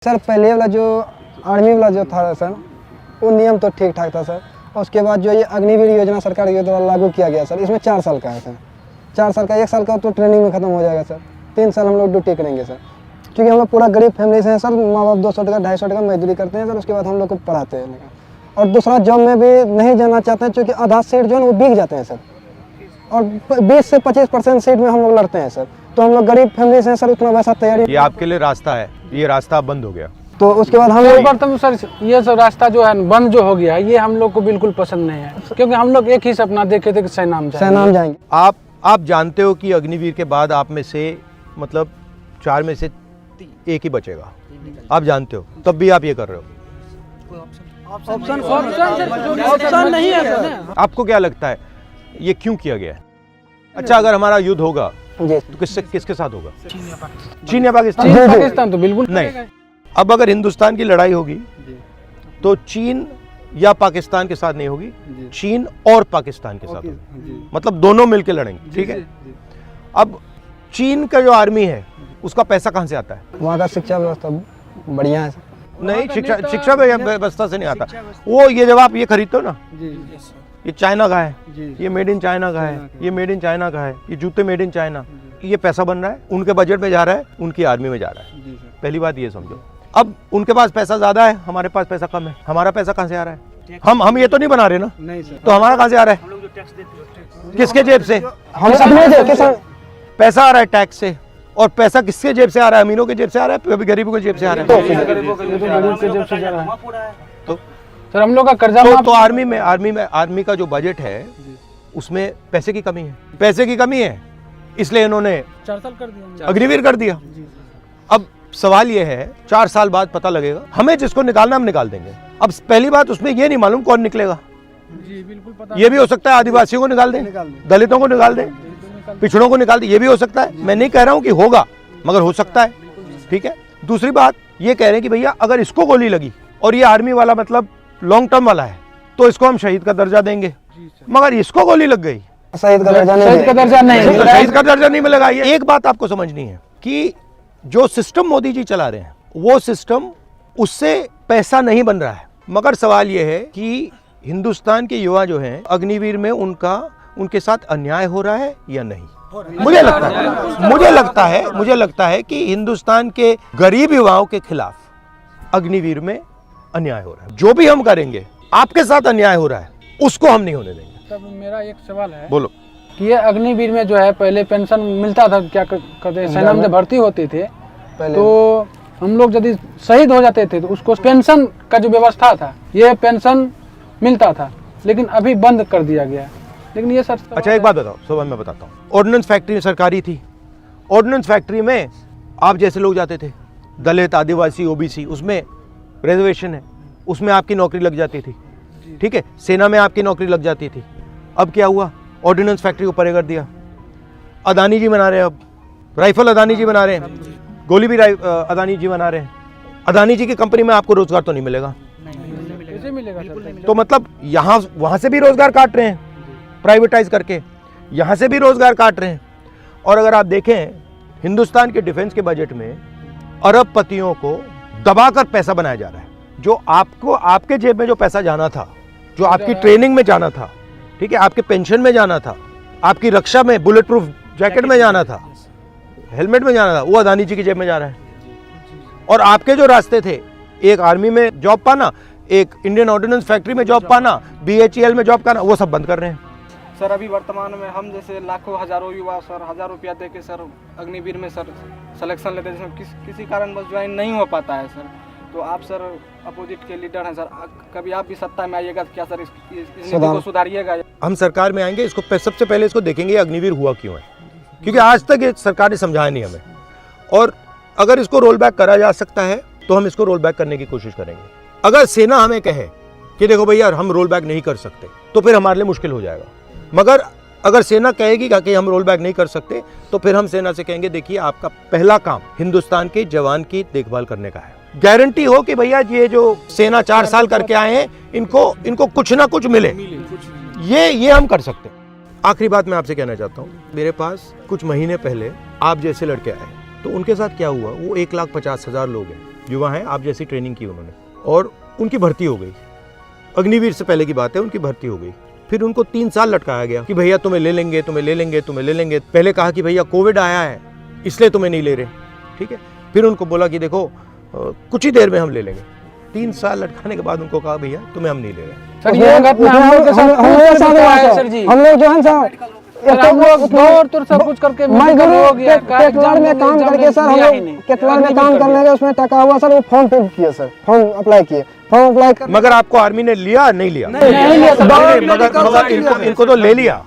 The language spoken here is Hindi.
सर पहले वाला जो आर्मी वाला जो था सर, वो नियम तो ठीक ठाक था सर। और उसके बाद जो ये अग्निवीर योजना सरकार के द्वारा लागू किया गया सर, इसमें 4 साल का है सर। 4 साल का, 1 साल का तो ट्रेनिंग में खत्म हो जाएगा सर। 3 साल हम लोग ड्यूटी करेंगे सर, क्योंकि हम लोग पूरा गरीब फैमिली से हैं सर। माँ बाप 200 टका 250 टका मजदूरी करते हैं सर, उसके बाद हम लोग को पढ़ाते हैं। और दूसरा जॉब में भी नहीं जाना चाहते हैं, क्योंकि आधा सीट जो है वो बिक जाते हैं सर। और 20 से 25% सीट में हम लोग लड़ते हैं सर। तो हम लोग गरीब फैमिली से हैं सर, उतना वैसा तैयारी। ये आपके लिए रास्ता है, ये रास्ता बंद हो गया। तो उसके बाद हम लोग प्रथम सर ये सब रास्ता जो है बंद जो हो गया है, ये हम लोग को बिल्कुल पसंद नहीं है, क्योंकि हम लोग एक ही सपना देखे थे कि सैनाम जाएंगे। आप जानते हो कि अग्निवीर के बाद आप में से मतलब 4 में से 1 ही बचेगा, आप जानते हो, तब भी आप ये कर रहे हो। ऑप्शन नहीं है। आपको क्या लगता है ये क्यों किया गया है? अच्छा, अगर हमारा युद्ध होगा तो किसके साथ होगा? चीन या पाकिस्तान? पाकिस्तान तो बिल्कुल नहीं। अब अगर हिंदुस्तान की लड़ाई होगी तो चीन या पाकिस्तान के साथ नहीं होगी, चीन और पाकिस्तान के साथ होगी। मतलब दोनों मिलकर लड़ेंगे, ठीक है। अब चीन का जो आर्मी है उसका पैसा कहाँ से आता है? वहाँ का शिक्षा व्यवस्था बढ़िया है। नहीं, शिक्षा व्यवस्था से नहीं आता वो। ये जब आप ये खरीदते हो ना, ये चाइना का है, ये मेड इन चाइना का है, ये मेड इन चाइना का है, ये जूते मेड इन चाइना, ये पैसा बन रहा है, उनके बजट में जा रहा है, उनकी आर्मी में जा रहा है। पहली बात ये समझो। अब उनके पास पैसा ज्यादा है, हमारे पास पैसा कम है। हमारा पैसा कहाँ से आ रहा है? हम ये तो नहीं बना रहे ना, नहीं सर। तो हमारा कहाँ से आ रहा है? किसके जेब से? हम सब नहीं किसान पैसा आ रहा है टैक्स से। और पैसा किसके जेब से आ रहा है? अमीरों के जेब से आ रहा है, कभी गरीबों के जेब से आ रहा है। तो सर हम लोग का कर्जा तो आर्मी का जो बजट है उसमें पैसे की कमी है। पैसे की कमी है, इसलिए इन्होंने 4 साल कर दिया, अग्निवीर कर दिया। अब सवाल ये है, 4 साल बाद पता लगेगा, हमें जिसको निकालना हम निकाल देंगे। अब पहली बात, उसमें ये नहीं मालूम कौन निकलेगा। जी बिल्कुल पता। ये भी हो सकता है आदिवासियों को निकाल दें, दलितों को निकाल दें, पिछड़ों को निकाल दें, ये भी हो सकता है। मैं नहीं कह रहा हूं कि होगा, मगर हो सकता है, ठीक है। दूसरी बात ये कह रहे हैं कि भैया अगर इसको गोली लगी और ये आर्मी वाला मतलब लॉन्ग टर्म वाला है तो इसको हम शहीद का दर्जा देंगे, मगर इसको गोली लग गई, शहीद का दर्जा नहीं, शहीद का दर्जा नहीं मिलेगा। ये एक बात आपको समझनी है कि जो सिस्टम मोदी जी चला रहे हैं वो सिस्टम, उससे पैसा नहीं बन रहा है। मगर सवाल ये है कि हिंदुस्तान के युवा जो हैं अग्निवीर में उनके साथ अन्याय हो रहा है या नहीं। मुझे लगता है कि हिंदुस्तान के गरीब युवाओं के खिलाफ अग्निवीर में अन्याय हो रहा है। जो भी हम करेंगे, आपके साथ अन्याय हो रहा है, उसको हम नहीं होने देंगे। तब मेरा एक सवाल है, बोलो। कि ये अग्निवीर में जो है पहले पेंशन मिलता था, क्या कहते हैं, सेना में भर्ती होते थे तो हम लोग यदि शहीद हो जाते थे तो उसको पेंशन का जो व्यवस्था था, ये पेंशन मिलता था, लेकिन अभी बंद कर दिया गया। लेकिन ये सर, अच्छा एक बात बताओ, सुबह मैं बताता हूँ। ऑर्डिनेंस फैक्ट्री सरकारी थी, ऑर्डिनेंस फैक्ट्री में आप जैसे लोग जाते थे, दलित, आदिवासी, ओबीसी, उसमें रिजर्वेशन है, उसमें आपकी नौकरी लग जाती थी, ठीक है। सेना में आपकी नौकरी लग जाती थी। अब क्या हुआ? ऑर्डिनेंस फैक्ट्री को परे कर दिया। अदानी जी बना रहे हैं, अब राइफल अदानी जी बना रहे हैं, गोली भी अदानी जी बना रहे हैं। अदानी जी की कंपनी में आपको रोजगार तो नहीं मिलेगा, तो मतलब वहां से भी रोजगार काट रहे हैं, प्राइवेटाइज करके यहां से भी रोजगार काट रहे हैं। और अगर आप देखें हिंदुस्तान के डिफेंस के बजट में अरबपतियों को दबाकर पैसा बनाया जा रहा है। जो आपके जेब में जो पैसा जाना था, जो आपकी ट्रेनिंग में जाना था, ठीक है, आपके पेंशन में जाना था, आपकी रक्षा में, बुलेट प्रूफ जैकेट में जाना था, हेलमेट में जाना था, वो अदानी जी की जेब में जा रहा है। और आपके जो रास्ते थे, एक आर्मी में जॉब पाना, एक इंडियन ऑर्डिनेंस फैक्ट्री में जॉब पाना, BHEL में जॉब पाना, वो सब बंद कर रहे हैं। सर अभी वर्तमान में हम जैसे लाखों हजारों युवा सर 1000 रुपया दे के सर अग्निवीर में सर सिलेक्शन लेते हैं, जिसमें किसी कारण बस ज्वाइन नहीं हो पाता है सर। तो आप सर अपोजिट के लीडर हैं सर, कभी आप भी सत्ता में आइएगा तो क्या सर इस नीति को सुधारिएगा? हम सरकार में आएंगे, इसको सबसे पहले इसको देखेंगे अग्निवीर हुआ क्यों है, क्योंकि आज तक ये सरकार ने समझाया नहीं हमें। और अगर इसको रोल बैक करा जा सकता है तो हम इसको रोल बैक करने की कोशिश करेंगे। अगर सेना हमें कहे कि देखो भैया हम रोल बैक नहीं कर सकते, तो फिर हमारे लिए मुश्किल हो जाएगा। मगर अगर सेना कहेगी कि हम रोल बैक नहीं कर सकते, तो फिर हम सेना से कहेंगे देखिए आपका पहला काम हिंदुस्तान के जवान की देखभाल करने का है। गारंटी हो कि भैया ये जो सेना 4 साल करके आए हैं, इनको कुछ ना कुछ मिले, ये हम कर सकते हैं। आखिरी बात मैं आपसे कहना चाहता हूँ, मेरे पास कुछ महीने पहले आप जैसे लड़के आए, तो उनके साथ क्या हुआ, वो 1,50,000 लोग हैं युवा हैं, आप जैसी ट्रेनिंग की उन्होंने, और उनकी भर्ती हो गई। अग्निवीर से पहले की बात है, उनकी भर्ती हो गई। फिर उनको 3 साल लटकाया गया कि भैया तुम्हें ले लेंगे, तुम्हें ले लेंगे, तुम्हें ले लेंगे। पहले कहा कि भैया कोविड आया है इसलिए तुम्हें नहीं ले रहे, ठीक है। फिर उनको बोला कि देखो कुछ ही देर में हम ले लेंगे। 3 साल लटकाने के बाद उनको कहा भैया तुम्हें हम नहीं ले रहे। सर ये घटना हम लोग के साथ हम लोग खुद से हुआ है सर जी। हम लोग जो है सर सर, हम लोग दौड़ तुर सब कुछ करके मेडिकल हो गया, केटलार में काम करके सर, हम लोग केटलार में काम करने के उसमें टका हुआ सर, वो फॉर्म फिल किए सर, फॉर्म अप्लाई किए, फॉर्म अप्लाई मगर आपको आर्मी ने लिया नहीं लिया? नहीं लिया सर। मगर इनको तो ले लिया।